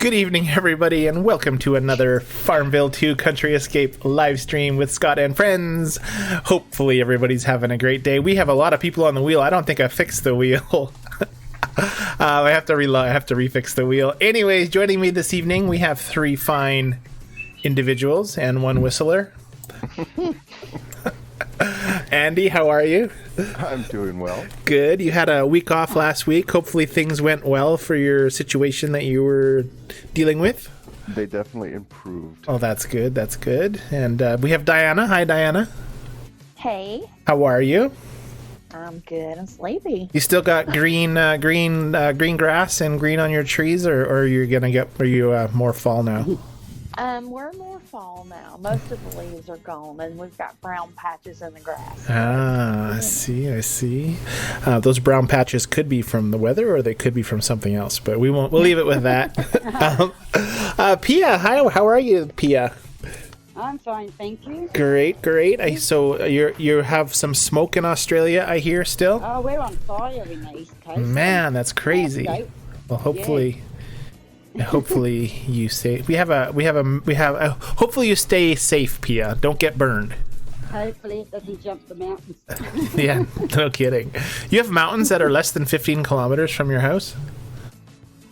Good evening, everybody, and welcome to another FarmVille2 Country Escape live stream with Scott and friends. Hopefully, everybody's having a great day. We have a lot of people on the wheel. I don't think I fixed the wheel. I have to refix the wheel. Anyways, joining me this evening, we have three fine individuals and one whistler. Andy, how are you? I'm doing well. Good. You had a week off last week. Hopefully things went well for your situation that you were dealing with. They definitely improved. Oh, that's good. That's good. And we have Diana. Hi, Diana. Hey. How are you? I'm good. I'm sleepy. You still got green grass and green on your trees, or are you more fall now? We're more fall now. Most of the leaves are gone, and we've got brown patches in the grass. I see. Those brown patches could be from the weather, or they could be from something else. But we'll leave it with that. Pia, hi. How are you, Pia? I'm fine, thank you. Great. So you have some smoke in Australia, I hear still. Oh, we're on fire in the East Coast. Man, that's crazy. Well, hopefully you stay. Hopefully you stay safe, Pia. Don't get burned. Hopefully it doesn't jump the mountains. Yeah, no kidding. You have mountains that are less than 15 kilometers from your house?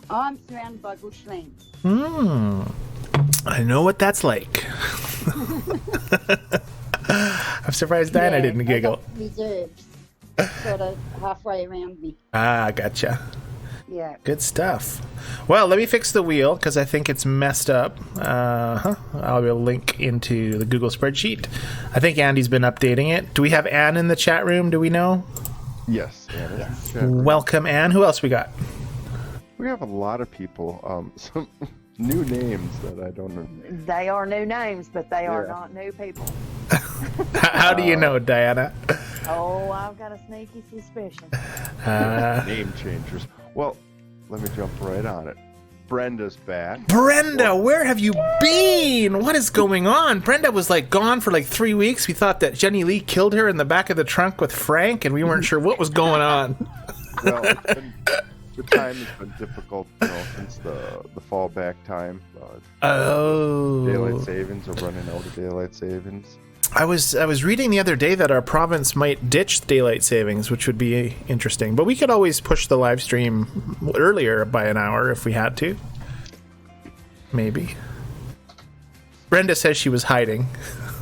I'm surrounded by bushlands. I know what that's like. I'm surprised Diana didn't giggle. Reserves, sort of halfway around me. Ah, gotcha. Yeah. Good stuff. Well, let me fix the wheel because I think it's messed up. I'll be able to link into the Google spreadsheet. I think Andy's been updating it. Do we have Anne in the chat room? Do we know? Yes. Welcome, Anne. Who else we got? We have a lot of people. Some new names that I don't know. They are new names, but they are not new people. How do you know, Diana? Oh, I've got a sneaky suspicion. Name changers. Well, let me jump right on it. Brenda's back. Brenda, where have you been? What is going on? Brenda was gone for 3 weeks. We thought that Jenny Lee killed her in the back of the trunk with Frank, and we weren't sure what was going on. Well, the time has been difficult, since the fallback time. Daylight savings are running out of daylight savings. I was reading the other day that our province might ditch daylight savings, which would be interesting. But we could always push the live stream earlier by an hour if we had to. Maybe. Brenda says she was hiding.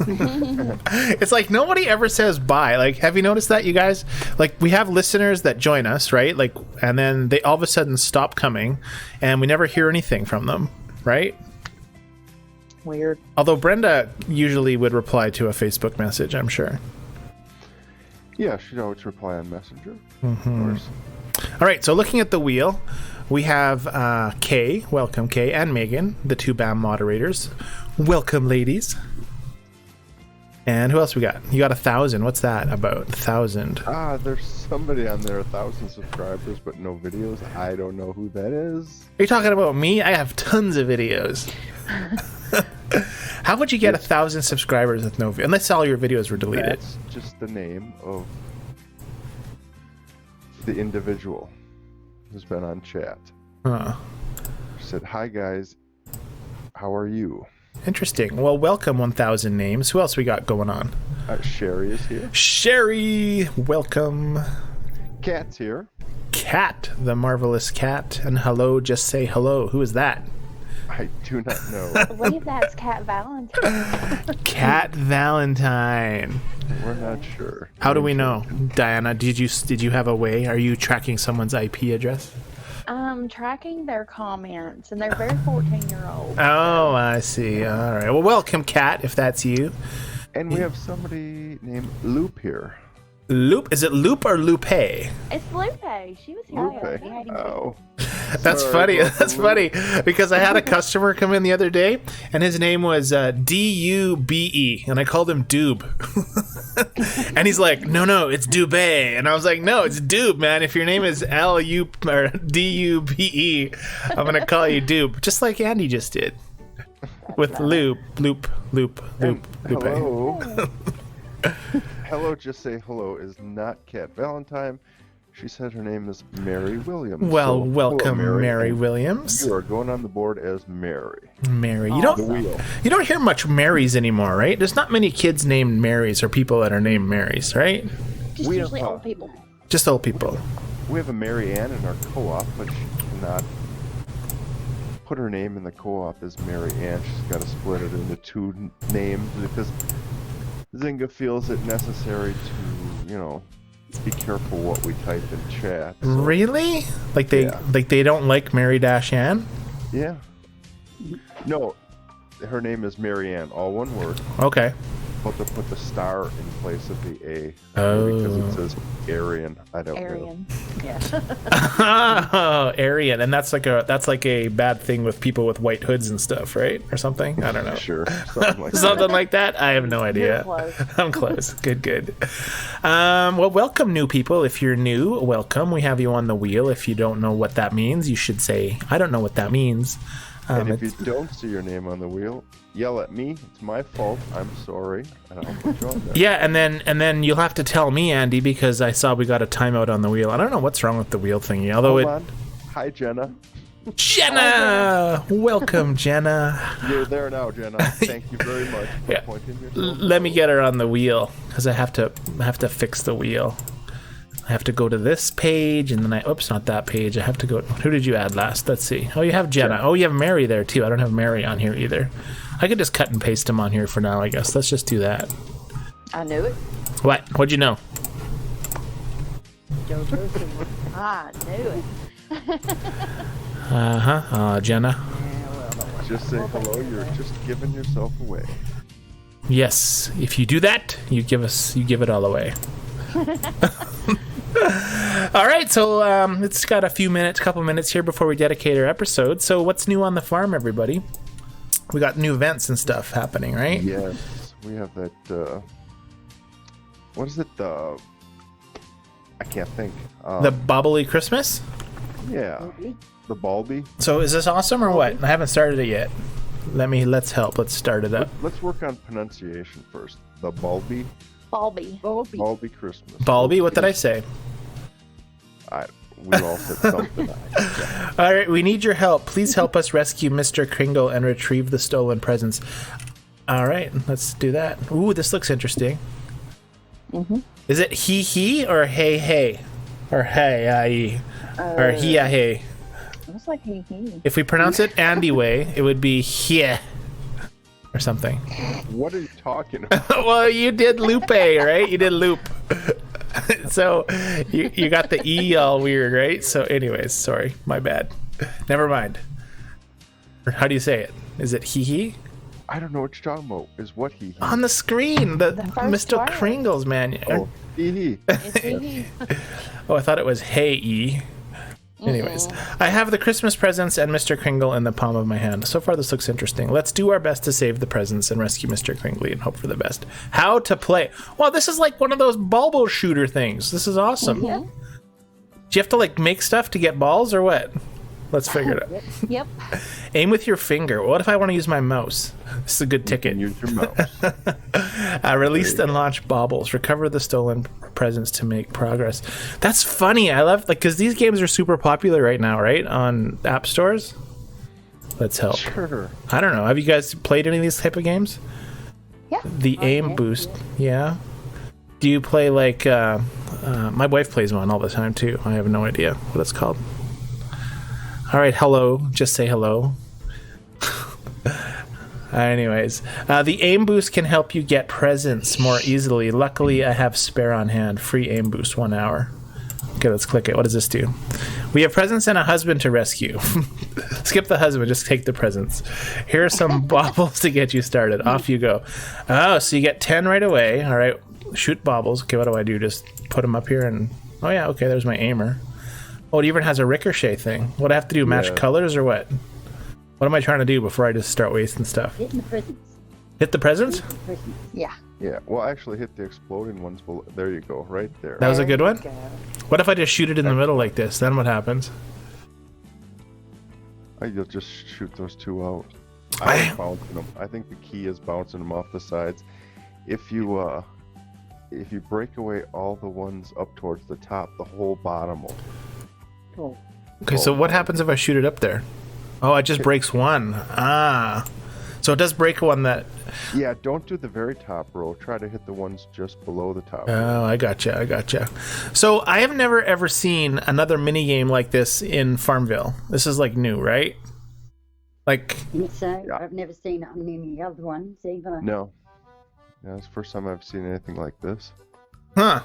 It's like nobody ever says bye. Have you noticed that, you guys? We have listeners that join us, right? And then they all of a sudden stop coming, and we never hear anything from them, right? Weird. Although Brenda usually would reply to a Facebook message, I'm sure. Yeah, she'd always reply on Messenger. Mm-hmm. Of course. All right, so looking at the wheel, we have Kay, welcome Kay, and Megan, the two BAM moderators. Welcome, ladies. And who else we got? You got 1,000. What's that about? 1,000. There's somebody on there, 1,000 subscribers, but no videos. I don't know who that is. Are you talking about me? I have tons of videos. How would you get 1,000 subscribers with no video? Unless all your videos were deleted. That's just the name of the individual who's been on chat. Huh. She said, "Hi guys, how are you?" Interesting. Well, welcome 1,000 names. Who else we got going on? Sherry is here. Sherry, welcome. Cat's here. Cat, the marvelous cat. And hello, just say hello. Who is that? I do not know. I believe that's Cat Valentine. Cat Valentine. We're not sure. How do we know? Diana, did you have a way? Are you tracking someone's IP address? I'm tracking their comments, and they're very 14-year-old. Oh, I see. All right. Well, welcome, Cat, if that's you. And we have somebody named Loop here. Loop? Is it Loop or Lupe? It's Lupe. She was here. Lupe. Oh. That's funny. That's funny because I had a customer come in the other day, and his name was D-U-B-E, and I called him Doob. And he's like, no, it's Dube. And I was like, no, it's Doob, man. If your name is L-U or D-U-B-E, I'm going to call you Doob, just like Andy just did with Loop. Hello. Hello, just say hello is not Cat Valentine. She said her name is Mary Williams. Well, So, welcome, hello, Mary and Williams. You are going on the board as Mary. Mary. You The don't wheel. you don't hear much Marys anymore, right? There's not many kids named Marys or people that are named Marys, right? Just We usually have, old people. Just old people. We have a Mary Ann in our co-op, but she cannot put her name in the co-op as Mary Ann. She's got to split it into two names because Zynga feels it necessary to, be careful what we type in chat. So, Really? Like Yeah. they don't like Mary Ann? yeah. No, her name is Mary Ann, all one word. Okay. But to put the star in place of the A. Oh. Because it says Aryan. I don't know. Arian. Yeah. Oh, Aryan, and that's like a bad thing with people with white hoods and stuff, right? Or something? I don't know. Sure, something like that. Something like that? I have no You're idea. close. I'm close. Good. Well, welcome, new people. If you're new, welcome. We have you on the wheel. If you don't know what that means, you should say, I don't know what that means. And if you It's- don't see your name on the wheel, yell at me. It's my fault. I'm sorry. And I'll put you on there. yeah, and then you'll have to tell me, Andy, because I saw we got a timeout on the wheel. I don't know what's wrong with the wheel thingy. Although Hold on. Hi, Jenna. Jenna, welcome, Jenna. You're there now, Jenna. Thank you very much for Yeah. pointing yourself. Let me get her on the wheel because I have to fix the wheel. I have to go to this page and then oops, not that page. I have to go. Who did you add last? Let's see. Oh, you have Jenna. Oh, you have Mary there too. I don't have Mary on here either. I could just cut and paste them on here for now, I guess. Let's just do that. I knew it. What? What'd you know? I knew it. Jenna. Just say hello. You're just giving yourself away. Yes. If you do that, you give it all away. All right, so it's got a couple minutes here before we dedicate our episode. So what's new on the farm, everybody? We got new events and stuff happening, right? Yes, we have that. What is it? I can't think. The Bobbly Christmas? Yeah, the Balby. So is this awesome or what? I haven't started it yet. Let's help. Let's start it up. Let's work on pronunciation first. The Balby. Balby. Balby Christmas. Balby, what did I say? We all said something. All right, we need your help. Please help us rescue Mr. Kringle and retrieve the stolen presents. All right, let's do that. Ooh, this looks interesting. Mm-hmm. Is it he or hey or hey or he? Looks like he. If we pronounce it Andy way, it would be yeah or something. What are you talking about? Well, you did Lupe, right? You did loop. So you got the E all weird, right? So anyways, sorry, my bad. Never mind. Or how do you say it? Is it he? I don't know what you're talking about. Is what he? On the screen, the first Mr. word. Kringles, man. Oh, he. It's he. Oh, I thought it was hey E. Anyways, I have the Christmas presents and Mr. Kringle in the palm of my hand. So far, this looks interesting. Let's do our best to save the presents and rescue Mr. Kringle and hope for the best. How to play? Well, this is like one of those bulbo shooter things. This is awesome. Yeah. Do you have to like make stuff to get balls or what? Let's figure it out. Yep. Aim with your finger. What if I want to use my mouse? This is a good ticket. Use your mouse. Release and launch baubles. Recover the stolen presents to make progress. That's funny. I love because these games are super popular right now, right? On app stores. Let's help. Sure. I don't know. Have you guys played any of these type of games? Yeah. The aim boost. Yeah. Do you play like? My wife plays one all the time too. I have no idea what it's called. All right, hello. Just say hello. Anyways, the aim boost can help you get presents more easily. Luckily, I have spare on hand. Free aim boost 1 hour. Okay, let's click it. What does this do? We have presents and a husband to rescue. Skip the husband, just take the presents. Here are some baubles to get you started. Off you go. Oh, so you get 10 right away. All right, shoot baubles. Okay, what do I do? Just put them up here and... Oh, yeah, okay, there's my aimer. Oh, it even has a ricochet thing. What do I have to do? Match Yeah. colors or what? What am I trying to do before I just start wasting stuff? Hitting the presents. Hit the presents? Hitting the presents. Yeah. Yeah. Well, actually, hit the exploding ones below. There you go. Right there. That was a good There one? you go. What if I just shoot it in the middle like this? Then what happens? You'll just shoot those two out. Bam. I'm bouncing them. I think the key is bouncing them off the sides. If you if you break away all the ones up towards the top, the whole bottom will. Cool. Okay, so what happens if I shoot it up there? Oh, it just breaks one. Ah. So it does break one that... Yeah, don't do the very top row. Try to hit the ones just below the top. Oh, I gotcha. So I have never ever seen another mini game like this in FarmVille. This is like new, right? Like... So I've never seen it on any other ones either. No. Yeah, it's the first time I've seen anything like this. Huh.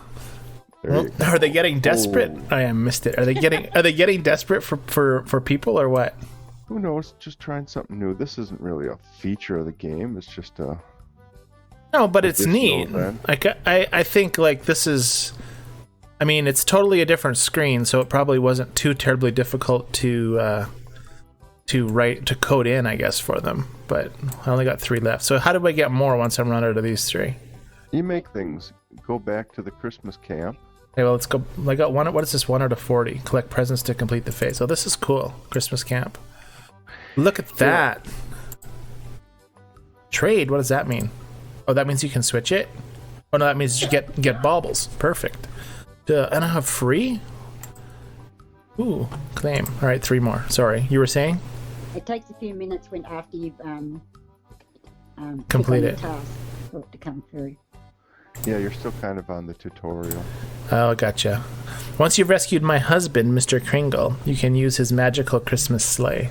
There Well, you go. are they getting desperate? Oh. I missed it. Are they getting desperate for people or what? Who knows? Just trying something new. This isn't really a feature of the game. It's just a... No, but it's additional neat. event. Like I think like this is, I mean, it's totally a different screen, so it probably wasn't too terribly difficult to code in, I guess, for them. But I only got 3 left. So how do I get more once I'm run out of these 3? You make things. Go back to the Christmas camp. Okay, well, let's go. I got one. What is this? 1 out of 40. Collect presents to complete the phase. Oh, this is cool. Christmas camp. Look at that. Trade. What does that mean? Oh, that means you can switch it. Oh no, that means you get baubles. Perfect. And I have free. Ooh, claim. All right, 3 more. Sorry, you were saying? It takes a few minutes when after you've Complete click it. on the task for it to come through. Yeah, you're still kind of on the tutorial. Oh, gotcha. Once you've rescued my husband, Mr. Kringle, you can use his magical Christmas sleigh.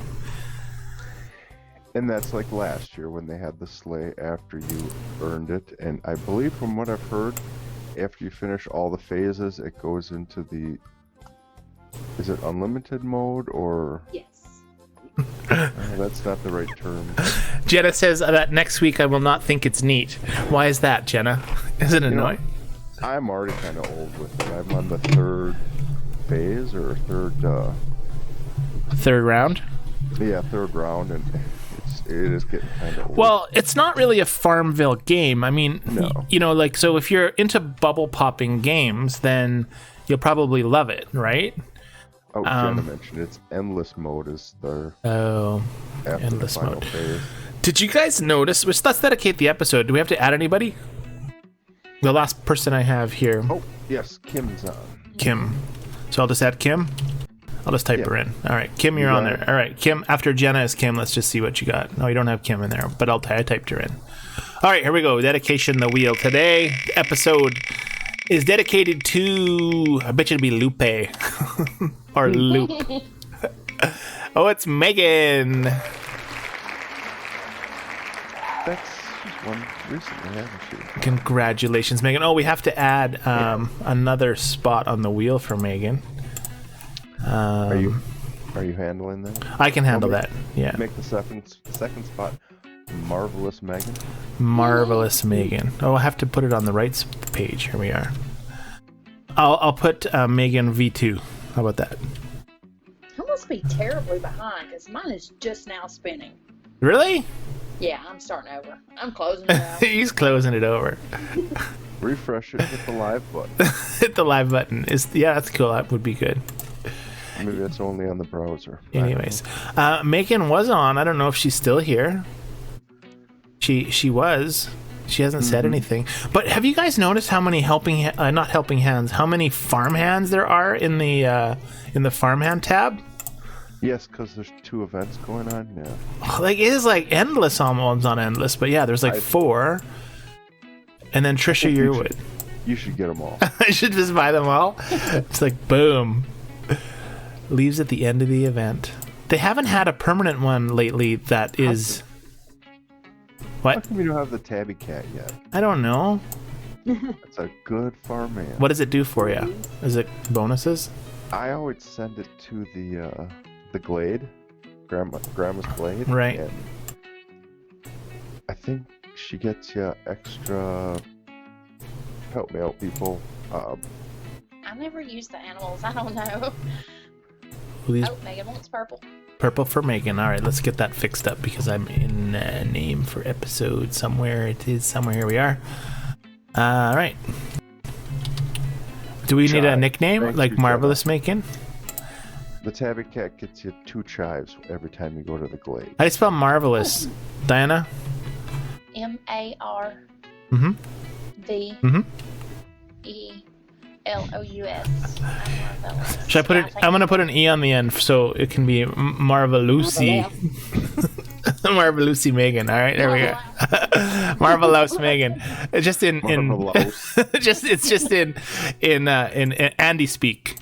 And that's like last year when they had the sleigh after you earned it. And I believe from what I've heard, after you finish all the phases, it goes into the... Is it unlimited mode or... Yes. That's not the right term. Jenna says that next week I will not think it's neat. Why is that, Jenna? Is it annoying? I'm already kind of old with it. I'm on the 3rd phase or 3rd... Third round? Yeah, 3rd round, and it is getting kind of old. Well, it's not really a FarmVille game. I mean, No. you know, like, so if you're into bubble popping games, then you'll probably love it, right? Oh, Jenna mentioned it's endless mode is their Oh, after endless the final mode. phase. Did you guys notice? Let's dedicate the episode. Do we have to add anybody? The last person I have here, Oh, yes, Kim's on. Kim. So I'll just add Kim. I'll just type Yeah. her in. All right, Kim, you're You on got there. All right, Kim. After Jenna is Kim. Let's just see what you got. No, you don't have Kim in there, but I typed her in. All right, here we go. Dedication the wheel. Today episode is dedicated to, I bet you it'll be Lupe or Loop. Oh, it's Megan. She's won recently, hasn't she? Congratulations, Megan. Oh, we have to add another spot on the wheel for Megan. Are you handling that? I can handle Well, that. Yeah. Make the second spot Marvelous Megan. Marvelous Megan. Oh, I have to put it on the right page. Here we are. I'll put Megan V2. How about that? I must be terribly behind because mine is just now spinning. Really? Yeah, I'm starting over. I'm closing it out. He's closing it over. Refresh it with the live button. Hit the live button. Yeah, that's cool. That would be good. Maybe that's only on the browser. Anyways, Megan was on. I don't know if she's still here. She was. She hasn't said anything. But have you guys noticed how many how many farm hands there are in the farm hand tab? Yes, because there's 2 events going on. Yeah. Like, it is like endless, almost not endless, but yeah, there's like 4. And then Trisha Yearwood. You should get them all. I should just buy them all. It's like boom. Leaves at the end of the event. They haven't had a permanent one lately that is. How What? come you don't have the Tabby Cat yet? I don't know. It's a good farm man. What does it do for you? Is it bonuses? I always send it to the Glade, Grandma's Glade. Right. And I think she gets you extra. Help me out, people. I never use the animals. I don't know. These Oh, Megan wants purple. purple for Megan. All right, let's get that fixed up because I'm in name for episode somewhere. It is somewhere. Here we are. All right. Do we need a Chive. nickname Thank like you, Marvelous Megan? The Tabby Cat gets you 2 chives every time you go to the Glade. How do you spell marvelous? Diana? MARV. Mm-hmm. Mm-hmm. Marvelous. Should I put it? I'm gonna put an E on the end so it can be Marvelusi. Marvelusi Megan. All right, there we go. Marvelous Megan. It's just in Marvelous. it's just in Andy speak.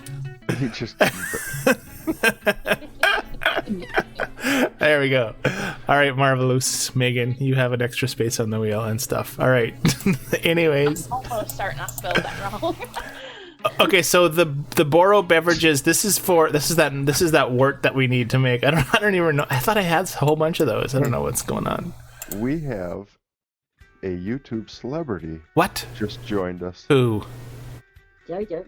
He just There we go. All right, Marvelous Megan, you have an extra space on the wheel and stuff. All right. Anyways. Almost certain I spelled that wrong. Okay, so the Boro beverages. This is that wort that we need to make. I don't even know. I thought I had a whole bunch of those. I don't know what's going on. we have a YouTube celebrity What? just joined us. Who? Jojo.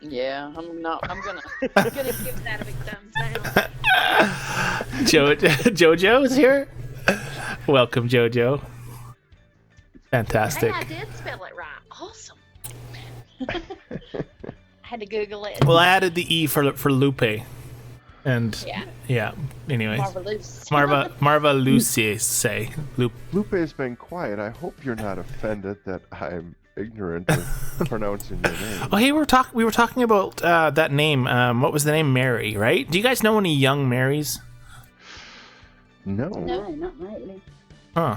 Yeah, I'm gonna give that a big thumbs down. Jojo's here. Welcome, Jojo. Fantastic. Hey, I did spell it right. Awesome. I had to Google it. Well, I added the E for Lupe, and Yeah. Anyways, Marvelous. Marva Lucy say Lupe. Lupe's been quiet. I hope you're not offended that I'm ignorant of pronouncing your name. Oh, hey, we were talking about that name. What was the name? Mary, right? Do you guys know any young Marys? No. No, not lately. Huh.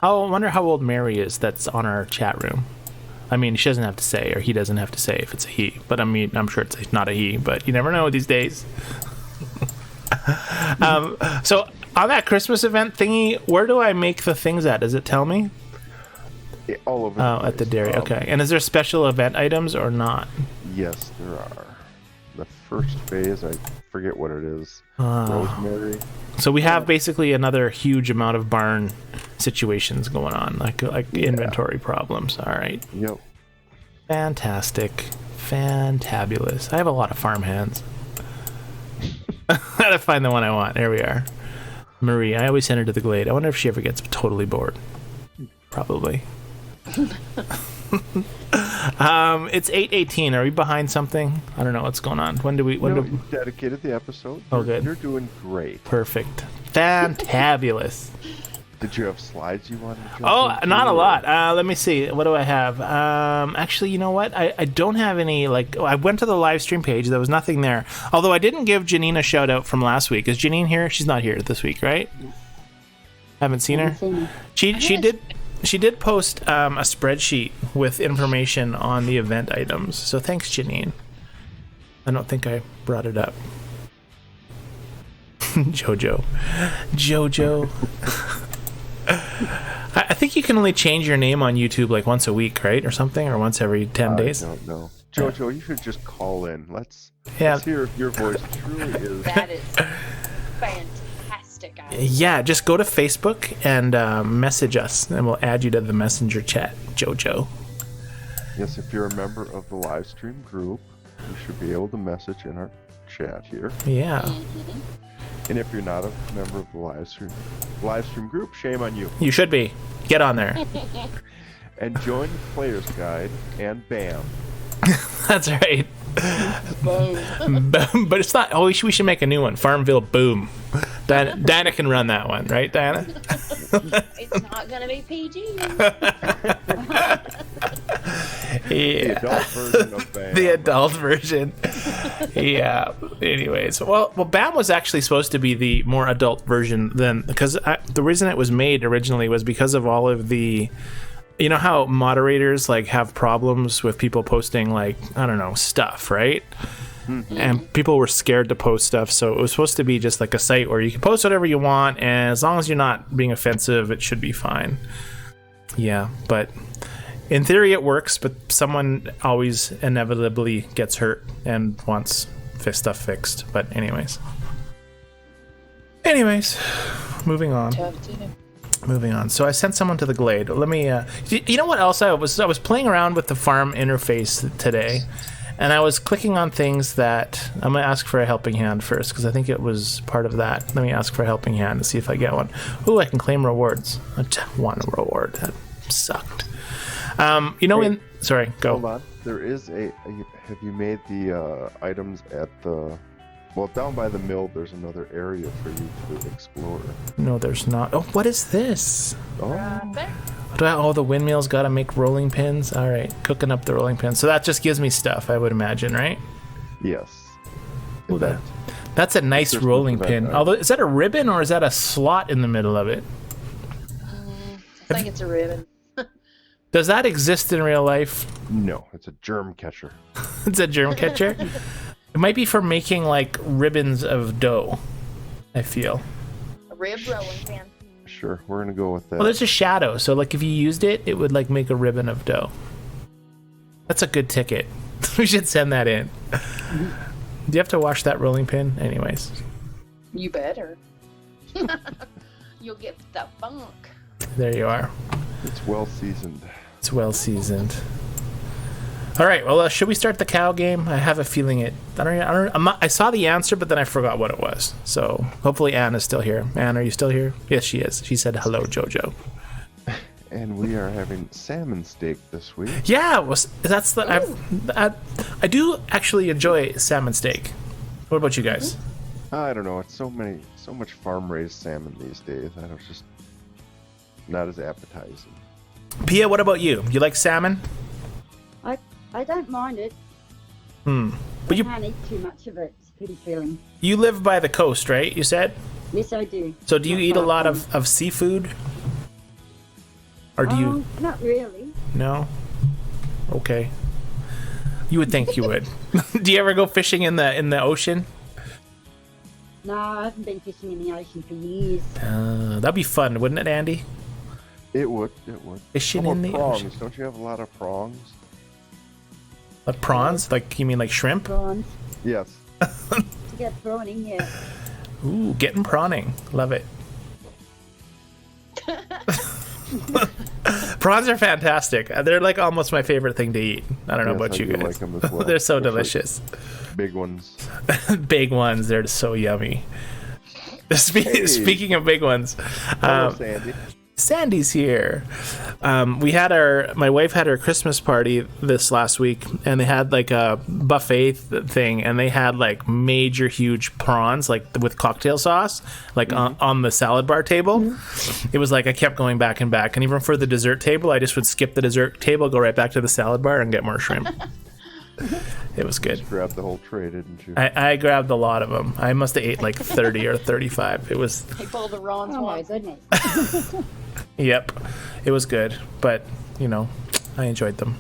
I wonder how old Mary is. That's on our chat room. I mean, she doesn't have to say, or he doesn't have to say if it's a he. But I mean, I'm sure it's not a he. But you never know these days. So on that Christmas event thingy, where do I make the things at? Does it tell me? Yeah, all over. Oh, at the dairy. Okay. And is there special event items or not? Yes, there are. The first phase, I forget what it is. Oh. Rosemary. So we have basically another huge amount of barn situations going on, like inventory problems. All right. Yep. Fantastic. Fantabulous. I have a lot of farm hands. I gotta find the one I want. There we are. Marie. I always send her to the glade. I wonder if she ever gets totally bored. Probably. It's 8:18. Are we behind something? I don't know what's going on. When do we? No, you dedicated the episode. Oh, good. You're doing great. Perfect. Fantabulous. Did you have slides you wanted to jump Oh, into, not a or- lot. Let me see. What do I have? Actually, you know what? I don't have any, I went to the live stream page. There was nothing there. Although I didn't give Janine a shout out from last week. Is Janine here? She's not here this week, right? Haven't seen her? She did post a spreadsheet with information on the event items. So thanks, Janine. I don't think I brought it up. Jojo. I think you can only change your name on YouTube like once a week, right? Or something, or once every 10 days. I don't know. Jojo, you should just call in. Let's Yeah. hear if your voice truly is. That is fantastic. Yeah, just go to Facebook and message us, and we'll add you to the messenger chat, Jojo. Yes, if you're a member of the live stream group, you should be able to message in our chat here. Yeah, And if you're not a member of the live stream group, shame on you. you should be. Get on there. And join the Player's Guide and BAM. That's right. Boom. But it's not. Oh, we should make a new one. FarmVille Boom. Diana can run that one, right, Diana? It's not gonna be PG. Yeah. The adult version of BAM. The adult version. Yeah. Anyways, well, BAM was actually supposed to be the more adult version than, because the reason it was made originally was because of all of the, you know how moderators like have problems with people posting like, I don't know, stuff, right? Mm-hmm. And people were scared to post stuff, so it was supposed to be just like a site where you can post whatever you want, and as long as you're not being offensive, it should be fine. Yeah, but in theory it works, but someone always inevitably gets hurt and wants stuff fixed. But anyways, moving on. So I sent someone to the glade. Let me you know what else I was playing around with the farm interface today, and I was clicking on things that I'm gonna ask for a helping hand first, because I think it was part of that. Let me ask for a helping hand to see if I get one. Ooh, I can claim rewards. One reward. That sucked. You know, sorry, go. Hold on. There is have you made the items at the, well, down by the mill, there's another area for you to explore. No, there's not. Oh, what is this? Oh, Right there. Oh, the windmills got to make rolling pins. All right, cooking up the rolling pins. So that just gives me stuff, I would imagine, right? Yes. Ooh, that's a nice Christmas rolling event, pin. Although, is that a ribbon or is that a slot in the middle of it? I think it's a ribbon. Does that exist in real life? No, it's a germ catcher. It's a germ catcher. It might be for making like ribbons of dough, I feel. A rib rolling pin. Sure, we're gonna go with that. Well, there's a shadow, so like if you used it, it would like make a ribbon of dough. That's a good ticket. We should send that in. Do you have to wash that rolling pin? Anyways. You better. You'll get the funk. There you are. It's well seasoned. It's well seasoned. All right. Well, should we start the cow game? I have a feeling it. I saw the answer, but then I forgot what it was. So hopefully Anne is still here. Anne, are you still here? Yes, she is. She said hello, Jojo. And we are having salmon steak this week. Yeah, that's the. I do actually enjoy salmon steak. What about you guys? I don't know. It's so much farm-raised salmon these days. I don't just not as appetizing. Pia, what about you? You like salmon? I don't mind it. But I can't eat too much of it. It's pretty filling. you live by the coast, right? You said. Yes, I do. So do you Not eat a far lot from- of seafood? Or do you? Not really. No. Okay. You would think you would. Do you ever go fishing in the ocean? No, I haven't been fishing in the ocean for years. That'd be fun, wouldn't it, Andy? It would. Fishing How in about the prongs? ocean. Don't you have a lot of prongs? Like prawns? Like you mean like shrimp? Prawns. Yes. To get prawning, yeah. Ooh, getting prawning. Love it. Prawns are fantastic. They're like almost my favorite thing to eat. I don't know Yes, about I you do guys. like 'em as well. They're so Especially delicious. Big ones. Big ones. They're so yummy. Speaking of big ones, Hello, Sandy. Sandy's here. My wife had her Christmas party this last week, and they had like a buffet thing, and they had like major huge prawns, like with cocktail sauce, like on the salad bar table. It was like I kept going back and back, and even for the dessert table, I just would skip the dessert table, go right back to the salad bar, and get more shrimp. It was good. Just grabbed the whole tray, didn't you? I grabbed a lot of them. I must have ate like 30 or 35. It was. He pulled the Ron's Oh my one. goodness. Yep, it was good, but you know, I enjoyed them.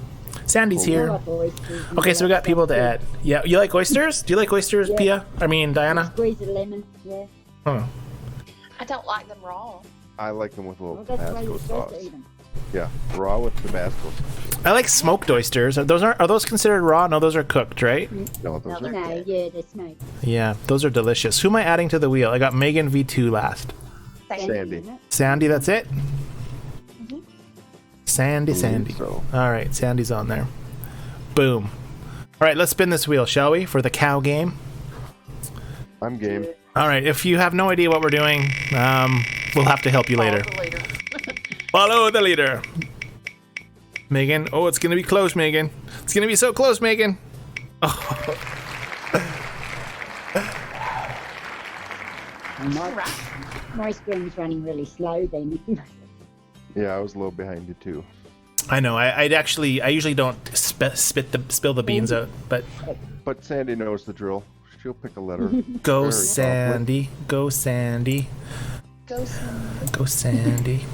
Sandy's I here. like oysters and Okay, so we got stuff people to too. add. Yeah, you like oysters? Do you like oysters, Yeah. Pia? I mean, Diana? Squeeze a lemon, yeah. Huh. I don't like them raw. I like them with a little Well, that's why Tabasco you're supposed sauce. to eat them. Yeah, raw with Tabasco. I like smoked oysters. Are those considered raw? No, those are cooked, right? No, those No, are they're No, good. yeah, they're smoked. Yeah, those are delicious. Who am I adding to the wheel? I got Megan V2 last. Sandy. isn't it? Sandy, that's it? Sandy. So All right, Sandy's on there. Boom. All right, let's spin this wheel, shall we, for the cow game? I'm game. All right, if you have no idea what we're doing, we'll have to help you later. Follow the leader. Megan. Oh, it's going to be close, Megan. It's going to be so close, Megan. My screen's running really slow then. Yeah, I was a little behind you too. I know. I usually don't spill the beans out, but But Sandy knows the drill. She'll pick a letter. go Very Sandy. Go Sandy. Go some. Go Sandy.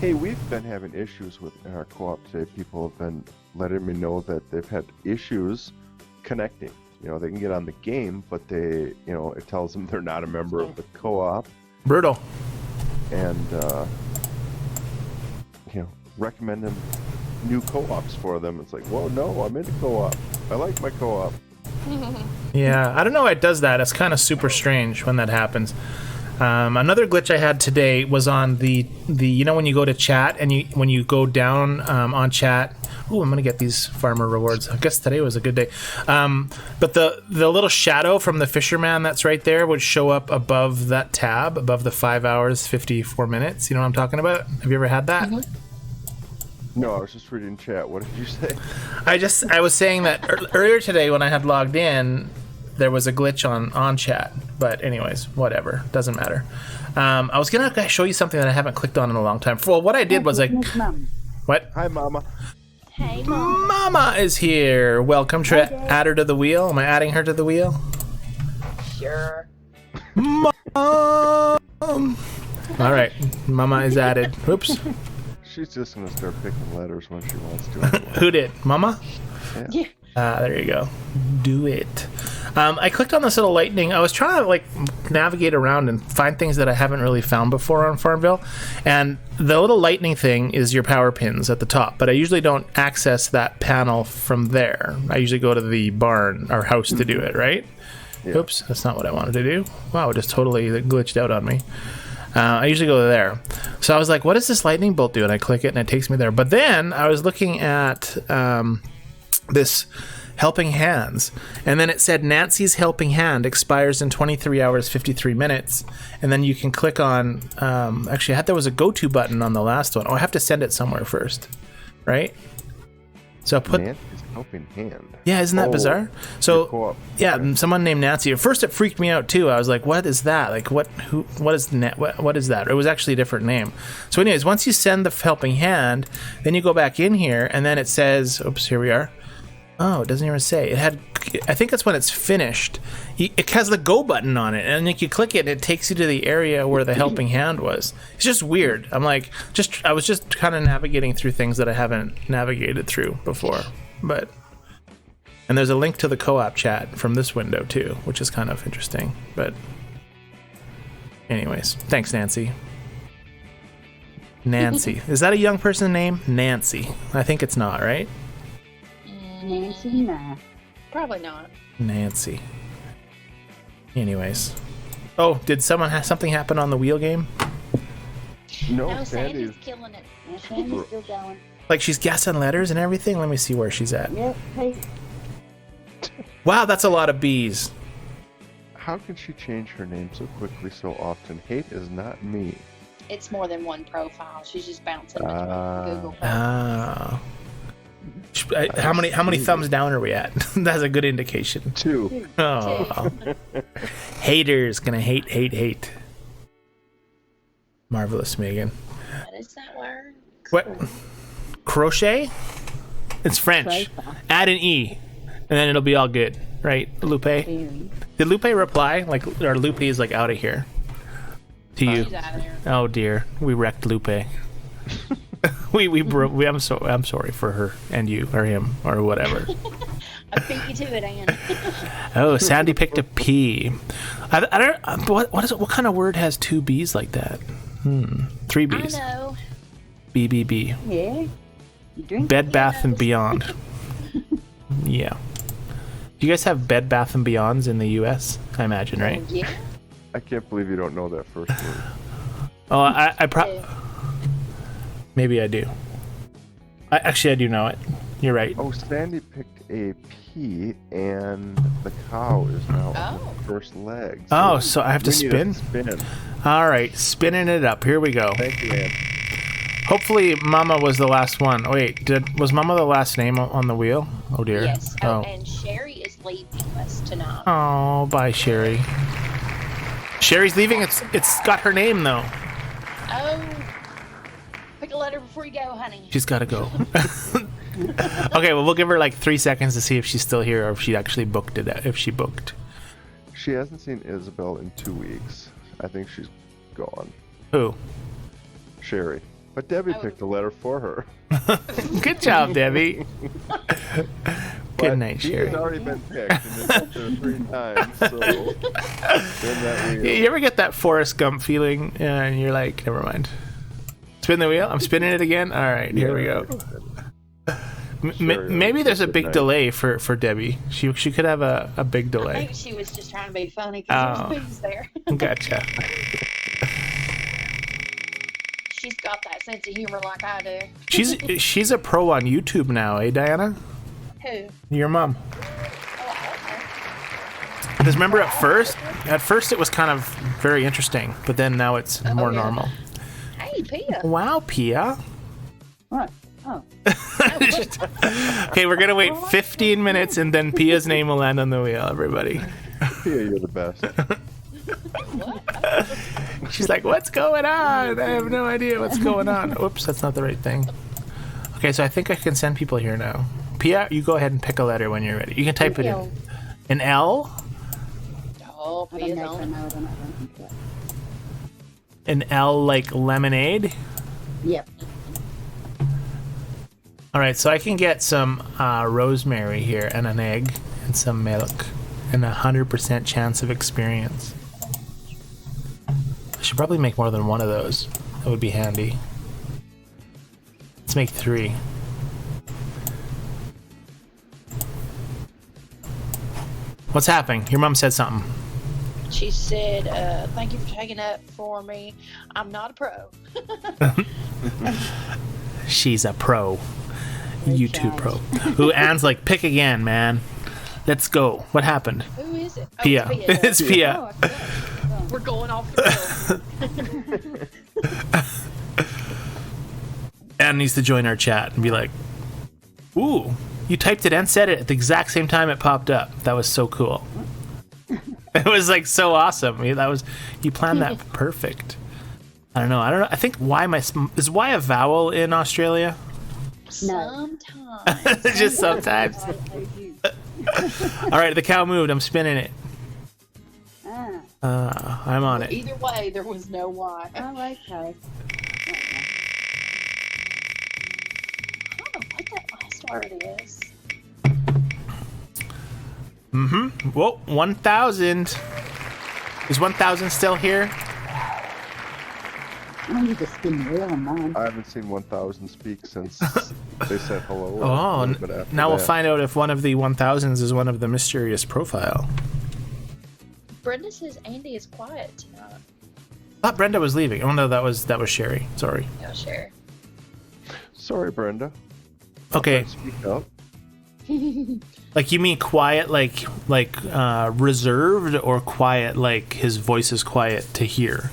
Hey, we've been having issues with in our co-op today. People have been letting me know that they've had issues connecting. You know, they can get on the game, but they, you know, it tells them they're not a member of the co-op, Brutal. and you know, recommending new co-ops for them. It's like, whoa, no, I'm into co-op. I like my co-op. Yeah, I don't know why it does that. It's kind of super strange when that happens. Another glitch I had today was on the you know when you go to chat and when you go down on chat. Ooh, I'm gonna get these farmer rewards. I guess today was a good day. But the little shadow from the fisherman that's right there would show up above that tab, above the 5 hours 54 minutes. You know what I'm talking about? Have you ever had that? No, I was just reading chat. What did you say? I was saying that earlier today when I had logged in, there was a glitch on chat. But anyways, whatever. Doesn't matter. I was gonna show you something that I haven't clicked on in a long time. Well, what I did was Mum. What? Hi, Mama. Hey, Mom. Mama is here. Welcome. Should I add her to the wheel? Am I adding her to the wheel? Sure. Mom. All right. Mama is added. Oops. She's just gonna start picking letters when she wants to. Who did? Mama? Yeah. There you go. Do it. I clicked on this little lightning. I was trying to like navigate around and find things that I haven't really found before on FarmVille. And the little lightning thing is your power pins at the top. But I usually don't access that panel from there. I usually go to the barn or house to do it, right? Yeah. Oops, that's not what I wanted to do. Wow, it just totally glitched out on me. I usually go there. So I was like, what does this lightning bolt do? And I click it and it takes me there. But then I was looking at this helping hands, and then it said Nancy's helping hand expires in 23 hours 53 minutes, and then you can click on actually there was a go-to button on the last one. I have to send it somewhere first, right? So I put Nancy's helping hand. Yeah, isn't that bizarre? So co-op. yeah, someone named Nancy. At first it freaked me out too. I was like, what is that? Like what is that? It was actually a different name. So anyways, once you send the helping hand, then you go back in here and then it says, oops, here we are. Oh, it doesn't even say. I think that's when it's finished. It has the go button on it, and if you click it, it takes you to the area where the helping hand was. It's just weird. I'm like, I was just kind of navigating through things that I haven't navigated through before. And there's a link to the co-op chat from this window too, which is kind of interesting. But anyways, thanks, Nancy. Nancy. Is that a young person name? Nancy. I think it's not, right? Nancy, nah. Probably not. Nancy. Anyways. Oh, did something happen on the wheel game? No, No, Sandy's Sandy's killing it. Yeah, Sandy's still going. Like she's guessing letters and everything? Let me see where she's at. Yep, hey. Wow, that's a lot of B's. How can she change her name so quickly so often? Hate is not me. It's more than one profile. She's just bouncing between Google. Ah. How many thumbs down are we at? That's a good indication. 2. Oh. Haters gonna hate. Marvelous, Megan. What is that word? What? Crochet? It's French. Add an E, and then it'll be all good, right, Lupe? Did Lupe reply? Or Lupe is like out of here. To you. She's out of there. Oh dear, we wrecked Lupe. I'm sorry for her and you or him or whatever. I beat you to it, Ann. Oh, Sandy picked a P. I don't. What kind of word has 2 B's like that? 3 B's. I know. BBB. Yeah. You drink? Bed Bath and Beyond. Yeah. Do you guys have Bed Bath and Beyonds in the U.S.? I imagine, right? Yeah. I can't believe you don't know that first word. Oh, I maybe I do. I do know it. You're right. Oh, Sandy picked a P, and the cow is now on the first leg. Oh, so I have to we need spin? a spin. All right, spinning it up. Here we go. Thank you, Ann. Hopefully, Mama was the last one. Oh, wait, was Mama the last name on the wheel? Oh dear. Yes. Oh, and Sherry is leaving us tonight. Oh, bye, Sherry. Sherry's leaving. It's got her name though. Oh. Pick a letter before you go, honey. She's got to go. Okay, well, we'll give her like 3 seconds to see if she's still here or if she actually booked it. If she booked. She hasn't seen Isabel in 2 weeks. I think she's gone. Who? Sherry. But Debbie picked a letter for her. Good job, Debbie. Good night, She's Sherry. already been picked, and it's up there 3 times, so... Spin that wheel. You ever get that Forrest Gump feeling and you're like, never mind. Spin the wheel? I'm spinning it again? All right, here we go. Maybe there's a big delay for Debbie. She could have a big I delay. think she was just trying to be funny because there's booze there. Gotcha. She's got that sense of humor like I do. She's a pro on YouTube now, eh, Diana? Who? Your mom. Oh, Because remember at first it was kind of very interesting, but then now it's more yeah. normal. Hey, Pia. Wow, Pia. What? Oh. Okay, we're gonna wait 15 minutes and then Pia's name will land on the wheel, everybody. Yeah, you're the best. She's like, what's going on? I have no idea what's going on. Oops, that's not the right thing. Okay, so I think I can send people here now. Pia, you go ahead and pick a letter when you're ready. You can type it in. An L? Oh, I don't Pia's know if I on. know it or not. An L like lemonade? Yep. All right, so I can get some rosemary here and an egg and some milk and 100% chance of experience. I should probably make more than one of those. That would be handy. Let's make 3. What's happening? Your mom said something. She said, thank you for taking up for me. I'm not a pro. She's a pro. Great YouTube job. pro. Ooh, Anne's like, pick again, man. Let's go. What happened? Who is it? Oh, Pia. It's Pia. It's Pia. Oh, okay. Oh. We're going off the rails. Anne needs to join our chat and be like, ooh, you typed it and said it at the exact same time it popped up. That was so cool. It was like so awesome. You planned that perfect. I don't know. I think is Y a vowel in Australia? Sometimes. Just sometimes. I do. All right, the cow moved. I'm spinning it. Ah. I'm on it. Either way, there was no why. Oh, okay. I don't know what that last word is. Whoa, 1,000. Is 1,000 still here? I need to spin the wheel on mine. I haven't seen 1000 speak since they said hello. Oh, a little bit after now we'll that. find out if one of the 1,000s is one of the mysterious profile. Brenda says Andy is quiet tonight. I thought Brenda was leaving. Oh no, that was Sherry. Sorry. No, share. Sorry, Brenda. Okay, Speak up. like you mean quiet, like reserved, or quiet, like his voice is quiet to hear?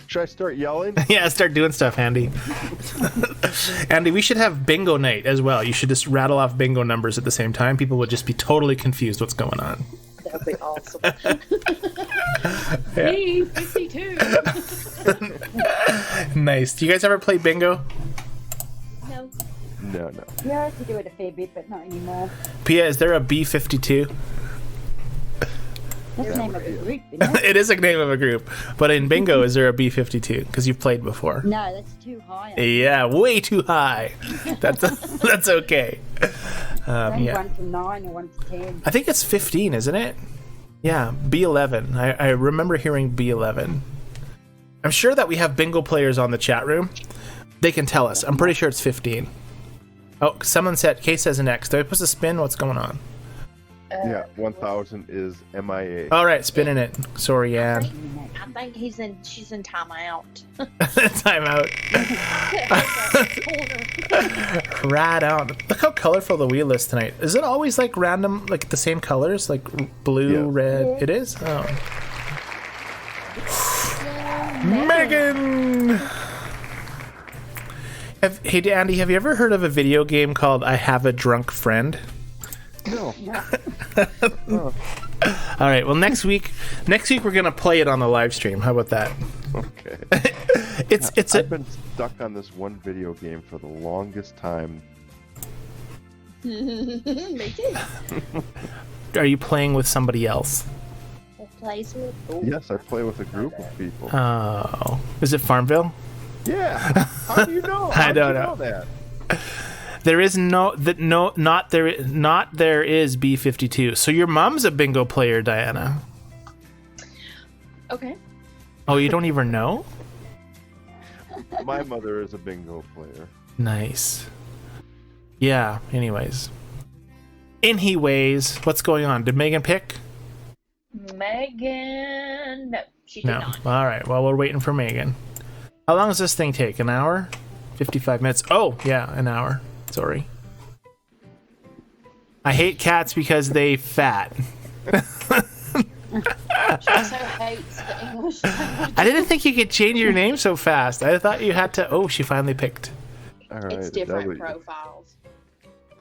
Should I start yelling? Yeah, start doing stuff, Andy. Andy, we should have bingo night as well. You should just rattle off bingo numbers at the same time. People would just be totally confused what's going on. That would be awesome. Yeah. Me, 52. Nice. Do you guys ever play bingo? No. No. Yeah, I used to do it a fair bit, but not anymore. Pia, is there a B52? That's the name of the group, isn't it? It is a name of a group, but in bingo, is there a B52? Because you've played before. No, that's too high. Yeah, way too high. That's okay. Only Yeah, 1 to 9 or 1 to 10. I think it's 15, isn't it? Yeah, B11. I remember hearing B11. I'm sure that we have bingo players on the chat room. They can tell us. I'm pretty sure it's 15. Oh, someone said, Kay says an X. Did I push a spin? What's going on? Yeah, 1000 is MIA. All right, spinning it. Sorry, Anne. I think she's in timeout. Time out. Right on. Look how colorful the wheel is tonight. Is it always like random, like the same colors, like blue, Yeah. red? Yeah. It is. Oh. Megan. Hey, Andy, have you ever heard of a video game called "I Have a Drunk Friend"? No. All right. Well, next week we're gonna play it on the live stream. How about that? Okay. It's I've been stuck on this one video game for the longest time. Me too. Are you playing with somebody else? It plays with. Yes, I play with a group of people. Oh, is it FarmVille? Yeah. How do you know? I don't do you know. that? There is not there is B52. So your mom's a bingo player, Diana. Okay. Oh, you don't even know? My mother is a bingo player. Nice. Yeah. Anyways, what's going on? Did Megan pick? Megan. No, she did No. not. All right. Well, we're waiting for Megan. How long does this thing take? An hour? 55 minutes. Oh, yeah, an hour. Sorry. I hate cats because they fat. She also hates the English language. I didn't think you could change your name so fast. I thought you had to. Oh, she finally picked. All right. It's is that different what you- profiles.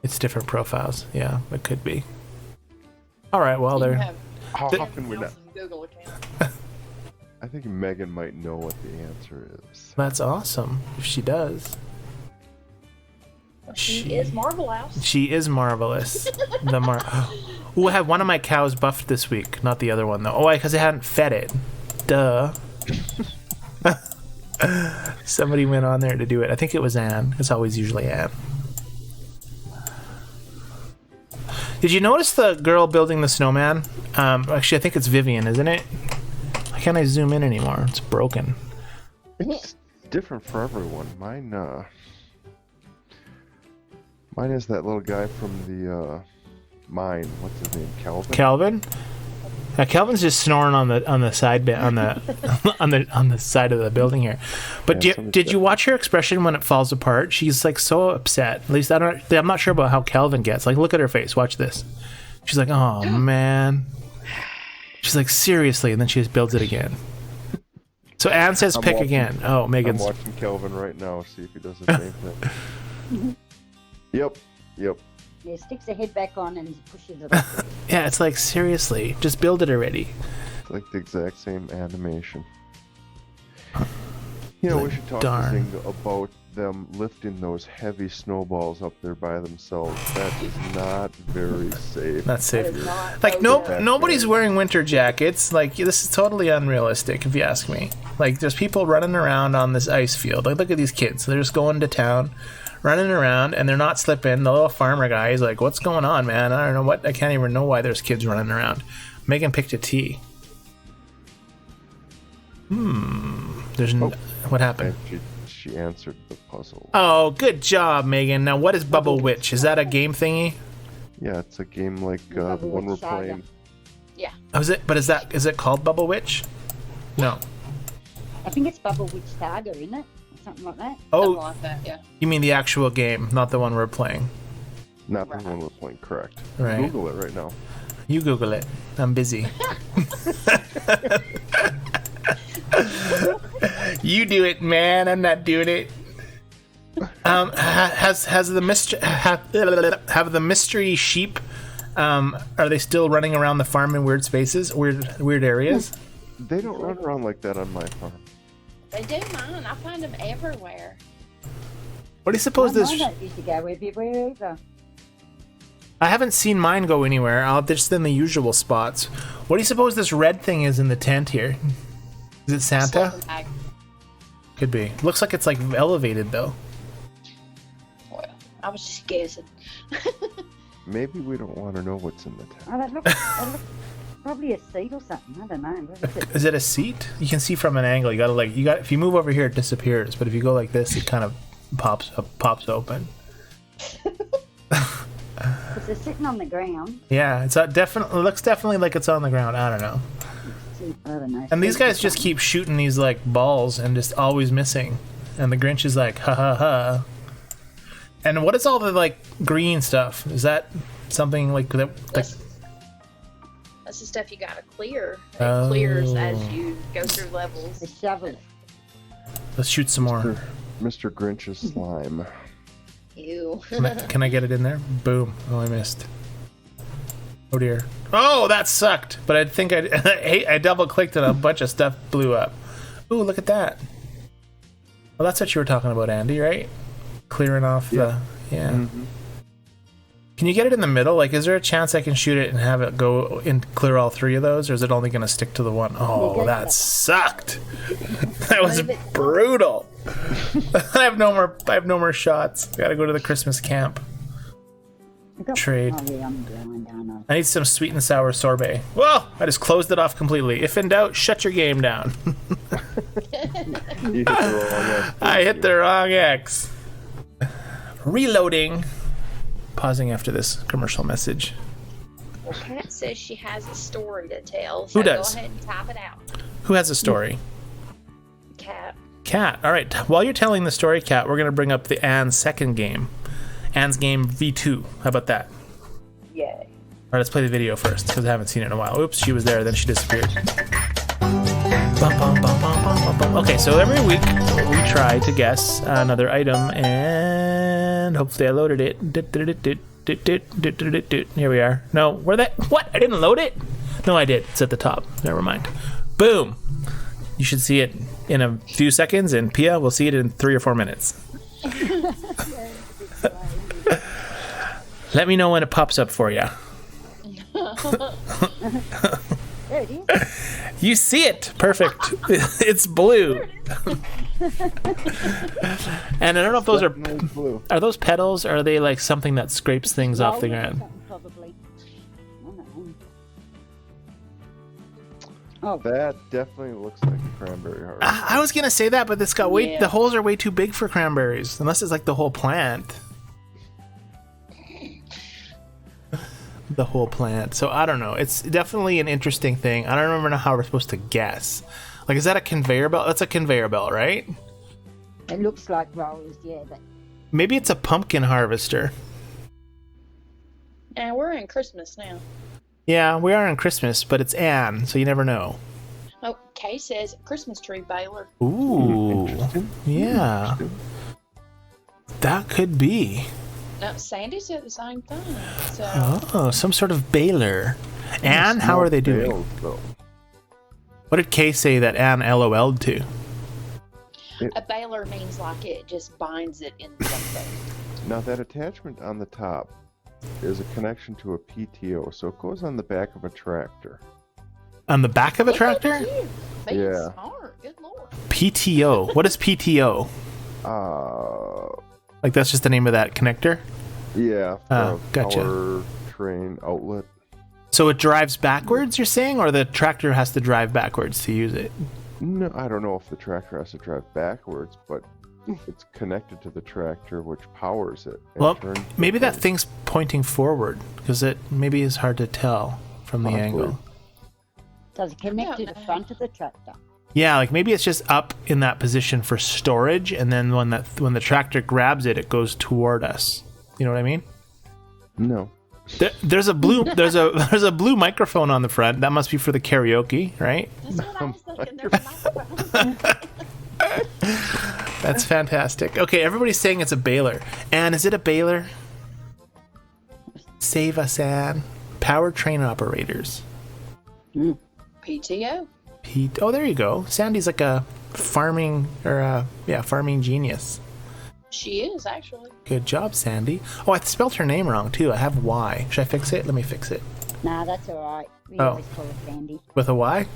It's different profiles. Yeah, it could be. All right. Well, You they're. have How The- can we not? Google account. I think Megan might know what the answer is. That's awesome if she does. She is marvelous. She is marvelous. Ooh, I had one of my cows buffed this week, not the other one though. Oh, because I hadn't fed it. Duh. Somebody went on there to do it. I think it was Anne. It's always usually Anne. Did you notice the girl building the snowman? Actually, I think it's Vivian, isn't it? Why can't I zoom in anymore? It's broken. It's different for everyone. Mine is that little guy from the mine. What's his name? Calvin. Calvin? Calvin's just snoring on the side bit on the side of the building here. But Yeah, did you watch her expression when it falls apart? She's like so upset. At least I'm not sure about how Calvin gets. Like, look at her face. Watch this. She's like, oh man. She's like, seriously, and then she just builds it again. So Anne says pick again. Oh, Megan's. I'm watching Calvin right now. See if he does the same thing. Yep. Yeah, sticks the head back on and pushes it up. Yeah, it's like, seriously, just build it already. It's like the exact same animation. You know, we should talk to Darn. Zynga about them lifting those heavy snowballs up there by themselves. That is not very safe. Not safe. That is not Like, okay. nobody's wearing winter jackets. Like, this is totally unrealistic, if you ask me. Like, there's people running around on this ice field. Like, look at these kids. They're just going to town, running around, and they're not slipping. The little farmer guy is like, what's going on, man? I don't know what. I can't even know why there's kids running around. Megan picked a T. What happened? And she answered the puzzle. Oh, good job, Megan. Now, what is Bubble Witch? Is that a game thingy? Yeah, it's a game like Bubble one we're Witch Saga. playing. Yeah. Oh, is it? But is it called Bubble Witch? No. I think it's Bubble Witch Saga, isn't it? Or something like that. Something Oh, like that, yeah. you mean the actual game, not the one we're playing. Not the one we're playing, correct. Right. Google it right now. You Google it. I'm busy. You do it, man. I'm not doing it. Has the mystery sheep? Are they still running around the farm in weird spaces, weird areas? They don't run around like that on my farm. They do mine. I find them everywhere. What do you suppose Mine this? don't used to go everywhere either. I haven't seen mine go anywhere. They're just in the usual spots. What do you suppose this red thing is in the tent here? Is it Santa? Sleeping bag. Could be. Looks like it's like elevated though. Well, I was just guessing. Maybe we don't want to know what's in the tent. Oh, that looks probably a seat or something. I don't know. What is it? Is it a seat? You can see from an angle. You gotta if you move over here, it disappears. But if you go like this, it kind of pops open. Because they're sitting on the ground. Yeah, it's definitely. It looks definitely like it's on the ground. I don't know. I don't know. And these seats or guys just something. keep shooting these like balls and just always missing. And the Grinch is like, ha ha ha. And what is all the like green stuff? Is that something like that? Like, That's the stuff you gotta clear. It clears as Oh. you go through levels. The shovel. let's shoot some more. Mr. Grinch's slime. Ew. Can I get it in there? Boom. Oh, I missed. Oh dear. Oh, that sucked. But I think I double clicked and a bunch of stuff blew up. Ooh, look at that. Well, that's what you were talking about, Andy, right? Clearing off the... Yeah. Mm-hmm. Can you get it in the middle? Like, is there a chance I can shoot it and have it go and clear all three of those? Or is it only going to stick to the one? Oh, that sucked. That was brutal. I have no more shots. Gotta go to the Christmas camp. Trade. Oh, yeah, I'm going down. I need some sweet and sour sorbet. Well, I just closed it off completely. If in doubt, shut your game down. You hit the wrong X. I hit the wrong X. Reloading. Pausing after this commercial message. Well, Kat says she has a story to tell. Who So does? Go ahead and type it out. Who has a story? Kat. Kat. All right. While you're telling the story, Kat, we're going to bring up the Anne's second game. Anne's game V2. How about that? Yay. All right, let's play the video first because I haven't seen it in a while. Oops, she was there, then she disappeared. Bum, bum, bum, bum, bum, bum, bum. Okay, so every week we try to guess another item, and hopefully I loaded it. Here we are. No, where that? What? I didn't load it? No, I did. It's at the top. Never mind. Boom. You should see it in a few seconds, and Pia will see it in 3 or 4 minutes. Let me know when it pops up for you. There it is. You see it. Perfect. It's blue. And I don't know if those Blue. are those petals, or are they like something that scrapes things off the ground? Probably. I don't know. Oh, That definitely looks like a cranberry harvest. I was gonna say that, but it's got way. Yeah. The holes are way too big for cranberries, unless it's like the whole plant. The whole plant. So I don't know. It's definitely an interesting thing. I don't remember now how we're supposed to guess. Like, is that a conveyor belt? That's a conveyor belt, right? it looks like rollers, yeah, but Maybe it's a pumpkin harvester. And we're in Christmas now. Yeah, we are on Christmas, but it's Anne, so you never know. Oh, Kay says Christmas tree baler. Ooh, Interesting. yeah, Interesting. that could be. No, Sandy said the same thing. So Oh, some sort of baler. Anne, how are they doing? Bales, though. What did Kay say that Anne LOL'd to? a baler means like it just binds it in something. Now that attachment on the top is a connection to a PTO, so it goes on the back of a tractor. On the back of a tractor? Being Yeah. smart. Good lord. PTO. What is PTO? Like, that's just the name of that connector? Yeah, Oh, gotcha. power train outlet. So it drives backwards, you're saying, or the tractor has to drive backwards to use it? No, I don't know if the tractor has to drive backwards, but it's connected to the tractor, which powers it. and Well, turns maybe it that on. thing's pointing forward, because it maybe is hard to tell from the Possibly. angle. does it connect to the front of the tractor? Yeah, like maybe it's just up in that position for storage, and then when the tractor grabs it, it goes toward us. You know what I mean? No. There's a blue blue microphone on the front. That must be for the karaoke, right? That's what I was thinking. There's a microphone. That's fantastic. Okay, everybody's saying it's a baler. Anne, is it a baler? Save us, Anne. Powertrain operators. PTO. Oh, there you go. Sandy's like a farming farming genius. She is actually. Good job, Sandy. Oh, I spelled her name wrong too. I have Y. Should I fix it? Let me fix it. Nah, that's all right. We Oh. always call it Sandy. With a Y?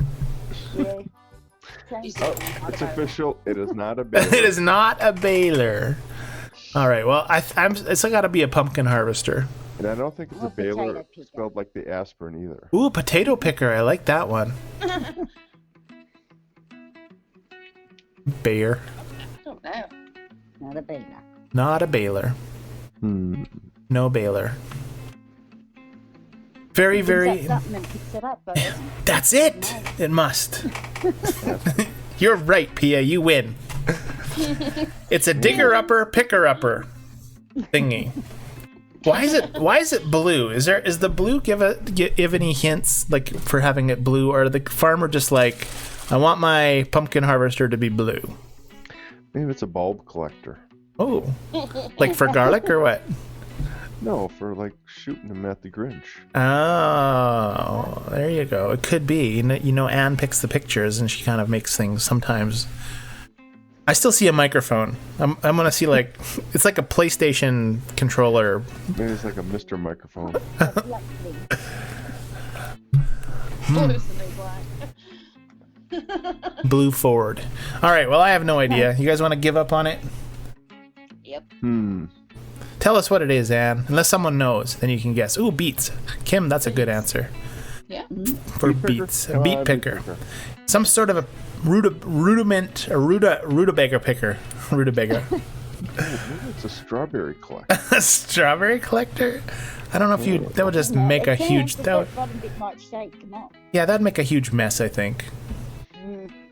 Yeah. You Oh, said it's official. It is not a baler. It is not a baler. All right. Well, it's got to be a pumpkin harvester. And I don't think it's Or a baler potato picker. spelled like the aspirin either. Ooh, potato picker. I like that one. Bayer. I don't know. Not a baler. Not a baler. No baler. Very, very. Picks up something and picks it up, but That's it. It must. You're right, Pia. You win. It's a digger upper, picker upper thingy. Why is it blue? Is the blue give any hints like for having it blue, or the farmer just like, I want my pumpkin harvester to be blue? Maybe it's a bulb collector. Oh, like for garlic or what? No, for like shooting them at the Grinch. Oh, there you go. It could be. You know, Anne picks the pictures and she kind of makes things sometimes. I still see a microphone. I'm gonna see like it's like a PlayStation controller. Maybe it's like a Mr. Microphone. luckily, Blue's the new black. Blue Ford. All right. Well, I have no idea. You guys want to give up on it? Yep. Tell us what it is, Anne. Unless someone knows, then you can guess. Ooh, beets. Kim, that's a good answer Yeah. for Beet picker? beets. A Come beet on, picker. Some sort of a rutabaga picker. Rutabaga. Maybe it's a strawberry collector. A strawberry collector? I don't know if that would just no, make a it can, huge. but That would, that bottom bit might shake them up. yeah, that'd make a huge mess, I think.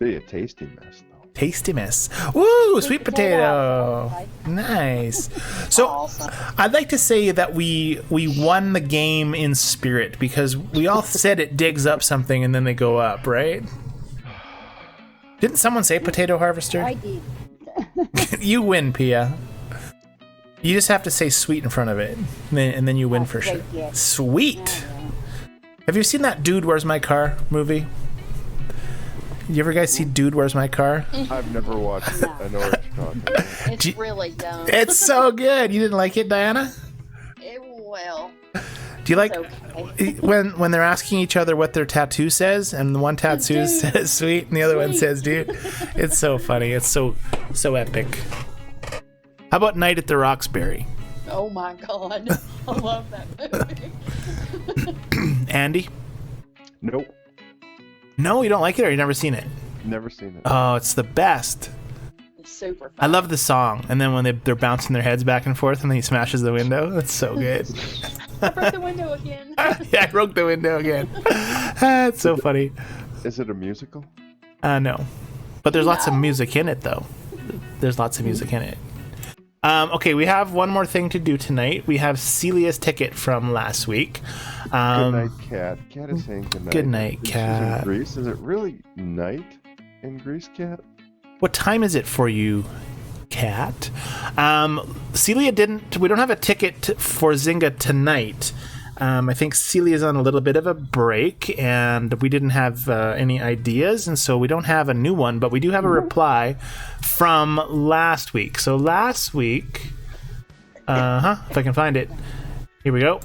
Be a tasty mess, though. Tasty mess. Woo, sweet potato. potato. Nice. So Awesome. I'd like to say that we won the game in spirit because we all said it digs up something and then they go up, right? Didn't someone say potato harvester? I did. You win, Pia. You just have to say sweet in front of it, and then you win Oh, for sweet, sure. yeah. Sweet. Yeah. Have you seen that Dude, Where's My Car movie? You ever guys see Dude, Where's My Car? I've never watched it. I know what you're talking about. It's really dumb. It's so good. You didn't like it, Diana? Well, well. Do you like Okay. when they're asking each other what their tattoo says, and the one tattoo Dude. says sweet, and the other one Sweet. says dude? It's so funny. It's so epic. How about Night at the Roxbury? Oh my god. I love that movie. Andy? Nope. No, you don't like it, or you never seen it? Never seen it. Oh, it's the best. It's super fun. I love the song, and then when they're bouncing their heads back and forth, and then he smashes the window. That's so good. I broke the window again. Yeah, I broke the window again. It's so funny. Is it a musical? No, but there's lots of music in it, though. There's lots of music in it. Okay, we have one more thing to do tonight. We have Celia's ticket from last week. Good night, Cat. Cat is saying good night. Good night, She's Cat. in Greece. Is it really night in Greece, Cat? What time is it for you, Cat? Celia didn't. We don't have a ticket for Zynga tonight. I think Celia's on a little bit of a break, and we didn't have any ideas, and so we don't have a new one, but we do have a reply from last week. So last week, if I can find it, here we go.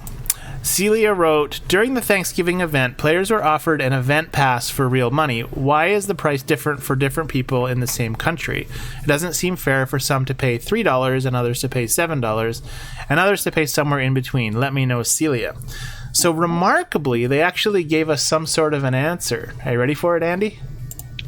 Celia wrote, during the Thanksgiving event, players were offered an event pass for real money. Why is the price different for different people in the same country? It doesn't seem fair for some to pay $3 and others to pay $7 and others to pay somewhere in between. Let me know, Celia. So remarkably, they actually gave us some sort of an answer. Are you ready for it, Andy?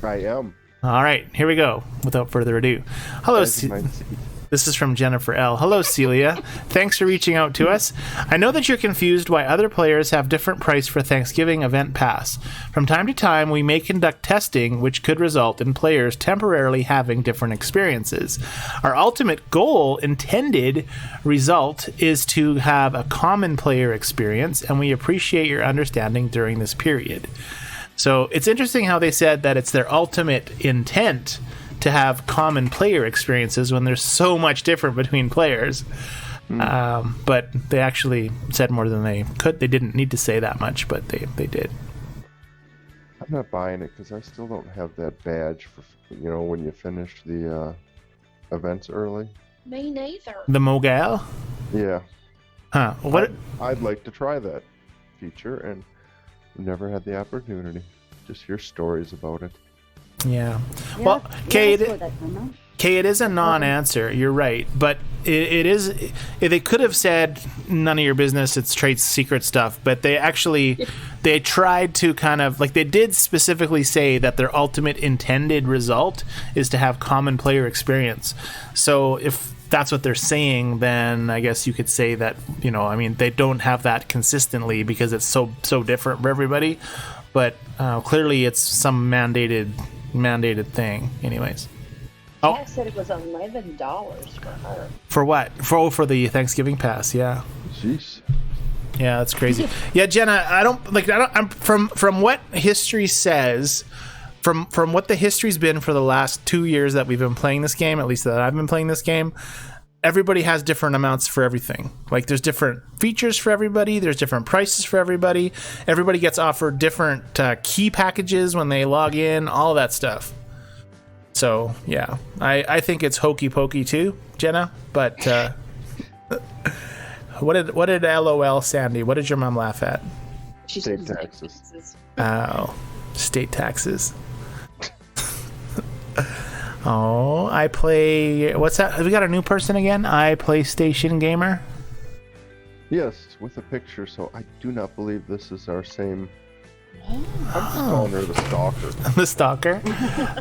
I am. All right, here we go. Without further ado. Hello, As you might see. This is from Jennifer L. Hello, Celia. Thanks for reaching out to us. I know that you're confused why other players have different price for Thanksgiving event pass. From time to time, we may conduct testing, which could result in players temporarily having different experiences. Our ultimate goal, intended result, is to have a common player experience, and we appreciate your understanding during this period. So it's interesting how they said that it's their ultimate intent to have common player experiences when there's so much different between players. But they actually said more than they could. They didn't need to say that much, but they did. I'm not buying it because I still don't have that badge for, when you finish the events early. Me neither. The Mogul? Yeah. Huh. What? I'd like to try that feature and never had the opportunity. Just hear stories about it. Yeah. Well, Kay, Yeah, that's what I know. Kay, it is a non-answer. You're right, but it is. They could have said none of your business. It's trade secret stuff, but they tried to kind of like they did specifically say that their ultimate intended result is to have common player experience. So if that's what they're saying, then I guess you could say that they don't have that consistently because it's so different for everybody. But clearly, it's some mandated thing. Anyways. Oh. Kat said it was $11 for her. For what? For the Thanksgiving pass, yeah. Jeez. Yeah, that's crazy. Yeah, Jenna, I'm from what history says, from what the history's been for the last 2 years that we've been playing this game, at least that I've been playing this game, everybody has different amounts for everything. Like there's different features for everybody, there's different prices for everybody. Everybody gets offered different key packages when they log in, all that stuff. So, yeah, I think it's hokey pokey too, Jenna, but what did LOL Sandy, what did your mom laugh at? She State said taxes. Oh, state taxes. Oh, I play, what's that? We got a new person again? I PlayStation Gamer? Yes, with a picture, so I do not believe this is our same. I'm just calling her the stalker. The stalker?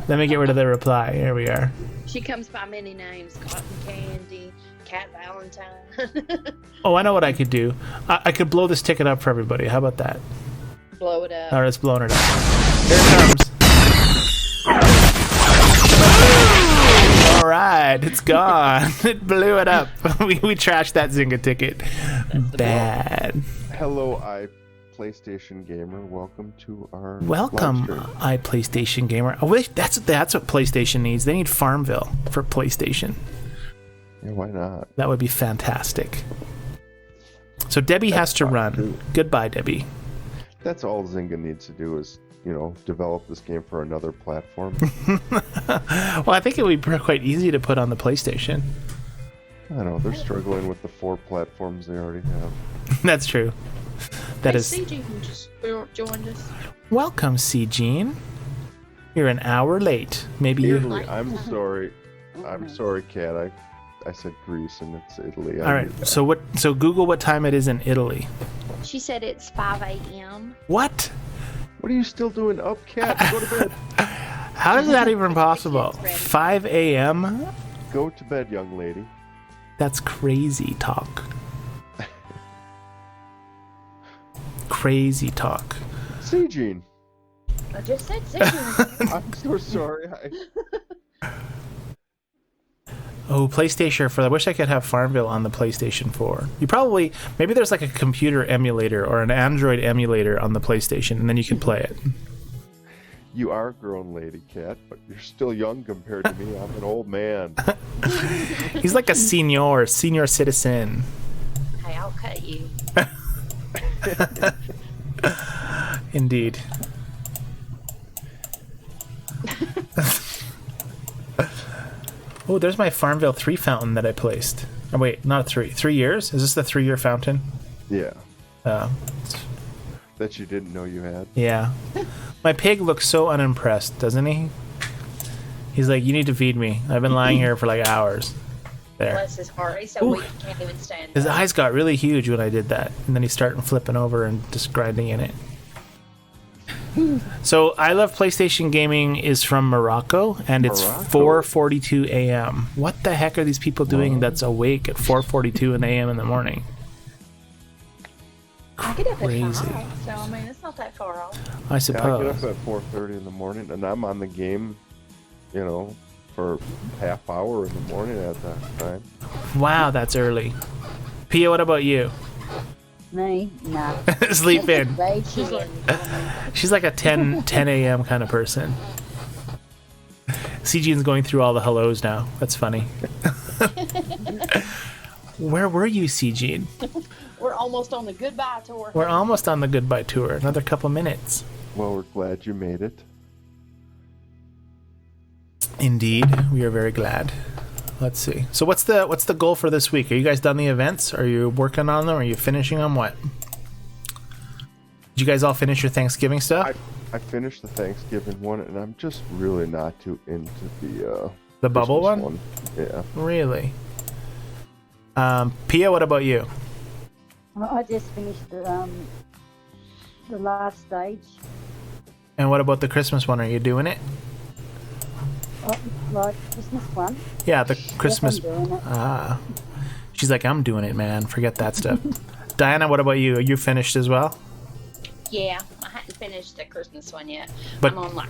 Let me get rid of the reply. Here we are. She comes by many names: Cotton Candy, Cat Valentine. Oh, I know what I could do. I could blow this ticket up for everybody. How about that? Blow it up. All right, let's blow it up. Here it comes. All right, it's gone. It blew it up. We trashed that Zynga ticket. Bad. Hello, PlayStation Gamer. Welcome to our Welcome, live stream. PlayStation Gamer. I wish that's what PlayStation needs. They need FarmVille for PlayStation. Yeah, why not? That would be fantastic. So Debbie has to run. too. Goodbye, Debbie. That's all Zynga needs to do is, develop this game for another platform. Well, I think it would be quite easy to put on the PlayStation. I don't know, they're struggling with the 4 platforms they already have. That's true. That Hey, is. CG who just joined us. Welcome, C. Gene. You're an hour late. Maybe you. Italy, I'm sorry. I'm sorry, Kat. I said Greece and it's Italy. All right. So Google what time it is in Italy. She said it's 5 a.m. What? What are you still doing up, Kat? Go to bed. How is that even possible? 5 a.m. Go to bed, young lady. That's crazy talk. Crazy talk. See, Gene. I just said CG. I'm so sorry. Oh, PlayStation 4. I wish I could have FarmVille on the PlayStation 4. Maybe there's like a computer emulator or an Android emulator on the PlayStation, and then you can play it. You are a grown lady, Kat, but you're still young compared to me. I'm an old man. He's like a senior citizen. Hey, I'll cut you. Indeed. Oh, there's my FarmVille 3 fountain that I placed. Oh, wait, not 3. 3 years? Is this the 3-year fountain? Yeah. Oh. That you didn't know you had. Yeah. My pig looks so unimpressed, doesn't he? He's like, you need to feed me. I've been lying here for like hours. There. Bless his heart. He's so Ooh. weak he can't even stand His up. eyes got really huge when I did that. And then he started flipping over and just grinding in it. So I Love PlayStation Gaming is from Morocco, and it's Morocco? 4:42 a.m. What the heck are these people doing that's awake at 4:42 a.m. in the morning? I get up at Crazy. 5, so I mean, it's not that far off. I Yeah, I suppose. get up at 4:30 in the morning, and I'm on the game, for half hour in the morning at that time. Wow, that's early. Pia, what about you? Me? No. Sleep in. Way too early. She's like a 10 a.m. kind of person. CG's going through all the hellos now. That's funny. Where were you, CG? We're almost on the goodbye tour. We're almost on the goodbye tour. Another couple minutes. Well, we're glad you made it. Indeed, we are very glad. Let's see. So what's the goal for this week? Are you guys done the events? Are you working on them? Are you finishing them? What? Did you guys all finish your Thanksgiving stuff? I finished the Thanksgiving one, and I'm just really not too into The bubble Christmas one? Yeah. Really? Pia, what about you? Well, I just finished the last stage. And what about the Christmas one? Are you doing it? Like Christmas one. Yeah, the Christmas. Yes, I'm doing it. Ah. She's like, I'm doing it, man. Forget that stuff. Diana, what about you? Are you finished as well? Yeah, I hadn't finished the Christmas one yet. But- I'm on like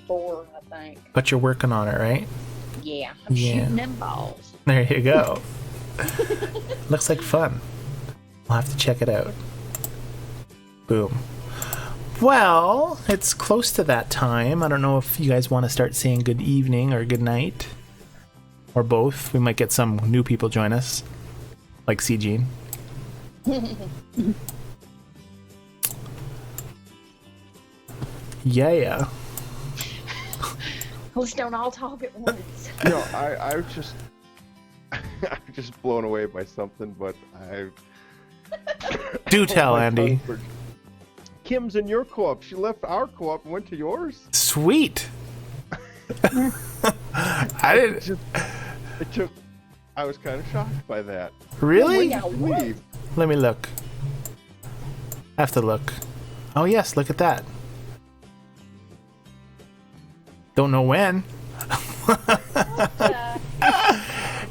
4, I think. But you're working on it, right? Yeah, I'm Yeah. shooting them balls. There you go. Looks like fun. We'll have to check it out. Boom. Well, it's close to that time. I don't know if you guys want to start saying good evening or good night. Or both. We might get some new people join us. Like C. Gene. Yeah. Let's don't all talk at once. I was just, I'm just blown away by something, but Do tell, Andy. Kim's in your co-op. She left our co-op and went to yours. Sweet. I didn't. I was kind of shocked by that. Really? Yeah, what? Leave. Let me look. I have to look. Oh yes, look at that. Don't know when.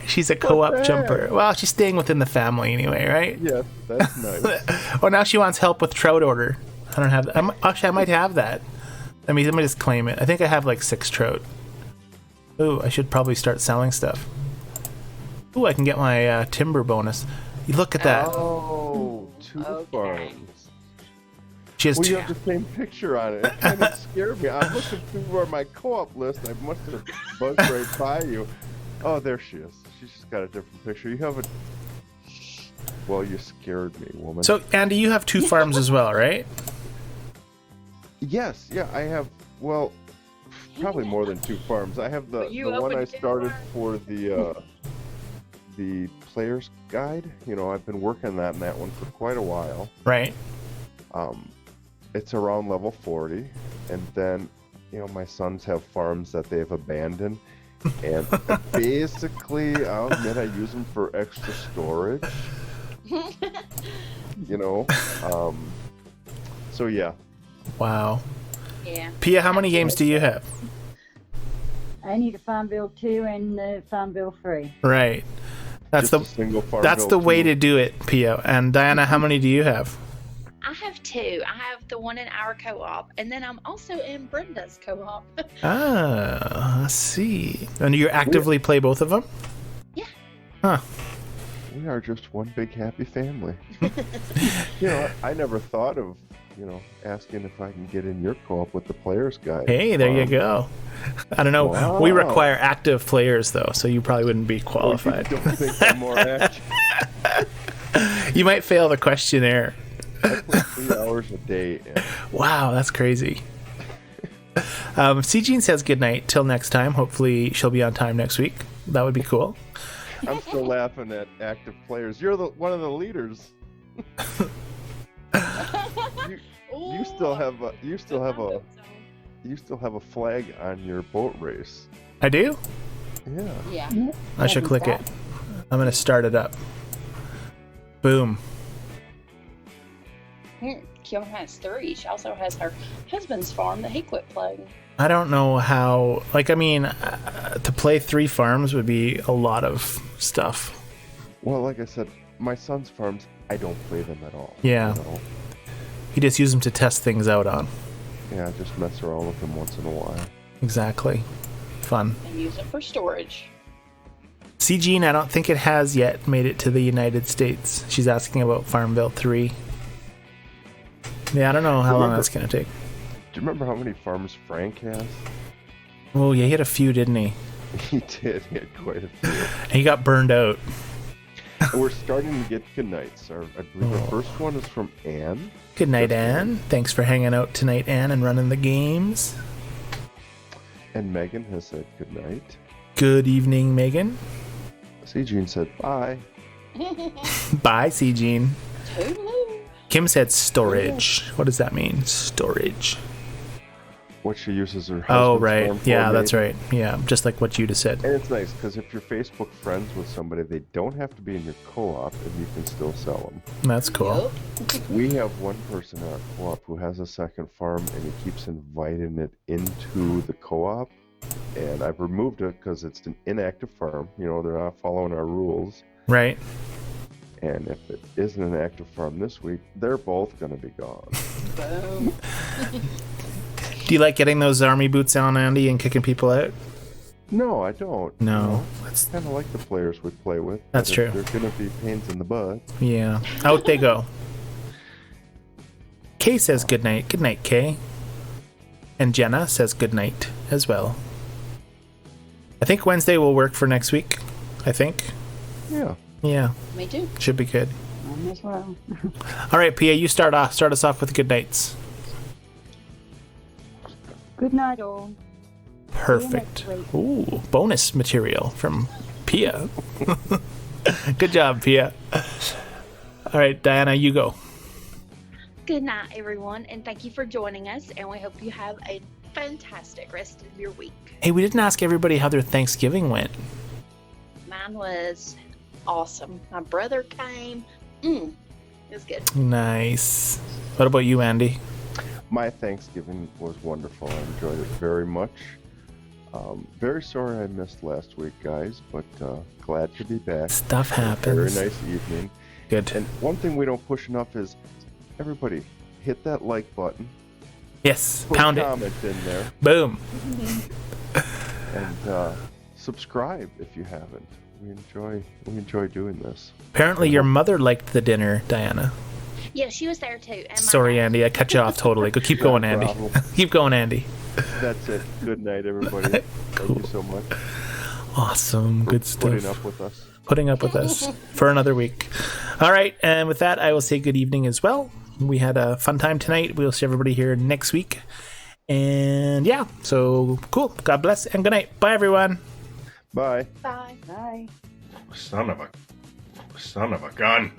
She's a co-op jumper. Well, she's staying within the family anyway, right? Yes, that's nice. Oh, now she wants help with trout order. I don't have that. Actually, I might have that. Let me just claim it. I think I have like 6 trout. Ooh, I should probably start selling stuff. Ooh, I can get my timber bonus. You look at that. Oh, 2 Okay. farms. She has Well, you two. have the same picture on it. It kind of scared me. I'm looking through my co-op list. I must have buzzed right by you. Oh, there she is. She's just got a different picture. You have a... Well, you scared me, woman. So, Andy, you have 2 farms as well, right? Yes, yeah, I have, well, probably more than 2 farms. I have the You one opened I 2 started farms? for the player's guide. You know, I've been working on that one for quite a while. Right. It's around level 40, and then, you know, my sons have farms that they've abandoned, and basically, I'll admit I use them for extra storage. You know, so yeah. Wow. Yeah. Pia, how many games do you have? I need a FarmVille2 and the FarmVille3. Right. That's Just a single that's the FarmVille way 2. to do it, Pia. And Diana, how many do you have? I have 2. I have the one in our co-op, and then I'm also in Brenda's co-op. Ah, I see. And you actively play both of them? Yeah. Huh. We are just one big happy family. You know, I never thought of, you know, asking if I can get in your co-op with the player's guide. Hey, there you go. I don't know. Wow. We require active players, though, so you probably wouldn't be I qualified. don't think I'm more active. You might fail the questionnaire. I play 3 hours a day. And Wow, that's crazy. C-Jean says good night till next time. Hopefully she'll be on time next week. That would be cool. I'm still laughing at active players. You're one of the leaders. You still have a flag on your boat race. I do? Yeah. Yeah. I should click it. I'm going to start it up. Boom. Here, Kim has 3. She also has her husband's farm that he quit playing. I don't know how, like, I mean, to play 3 farms would be a lot of stuff. Well, like I said, my son's farms, I don't play them at all. Yeah. You know? You just use them to test things out on. Yeah, just mess around with them once in a while. Exactly. Fun. And use it for storage. C-Jean, I don't think it has yet made it to the United States. She's asking about FarmVille 3. Yeah, I don't know how long that's going to take. Do you remember how many farms Frank has? Oh, yeah, he had a few, didn't he? He did. He had quite a few. And he got burned out. And we're starting to get good nights. I believe the first one is from Anne. Good night, Anne. Thanks for hanging out tonight, Anne, and running the games. And Megan has said good night. Good evening, Megan. C-Jean said bye. Bye, C-Jean. Toodaloo. Kim said storage. What does that mean? Storage. What she uses her husband's Oh, right. farm for, Yeah, that's maybe. right. Yeah, just like what you just said. And it's nice because if you're Facebook friends with somebody, they don't have to be in your co-op, and you can still sell them. That's cool. We have one person in our co-op who has a second farm, and he keeps inviting it into the co-op. And I've removed it because it's an inactive farm. You know, they're not following our rules. Right. And if it isn't an active farm this week, they're both going to be gone. Boom. Do you like getting those army boots on, Andy, and kicking people out? No, I don't. No. You know, That's, kind of like the players we play with. That's but true. They're going to be pains in the butt. yeah. Out they go. Kay says good night. Good night, Kay. And Jenna says good night as well. I think Wednesday will work for next week. I think. Yeah. Yeah. Me too. Should be good. As well. All right, Pia, you start us off with good nights. Good night, all. Perfect. See you next Ooh, bonus material from Pia. Good job, Pia. All right, Diana, you go. Good night, everyone, and thank you for joining us, and we hope you have a fantastic rest of your week. Hey, we didn't ask everybody how their Thanksgiving went. Mine was awesome. My brother came. It was good. Nice. What about you, Andy? My Thanksgiving was wonderful. I enjoyed it very much. Very sorry I missed last week, guys, but glad to be back. Stuff Very happens. nice evening. Good. And one thing we don't push enough is everybody hit that like button. Yes, Put pound a it. comment in there. Boom. And subscribe if you haven't. We enjoy doing this. Apparently, your mother liked the dinner, Diana. Yeah, she was there too. And my Sorry, dad. Andy. I cut you off totally. Go keep going, Andy. problem. Keep going, Andy. That's it. Good night, everybody. Thank you so much Awesome. for Good stuff. putting up with us. Putting up with us for another week. All right, and with that, I will say good evening as well. We had a fun time tonight. We'll see everybody here next week. And yeah, so cool. God bless and good night. Bye, everyone. Bye. Bye. Bye. Son of a gun.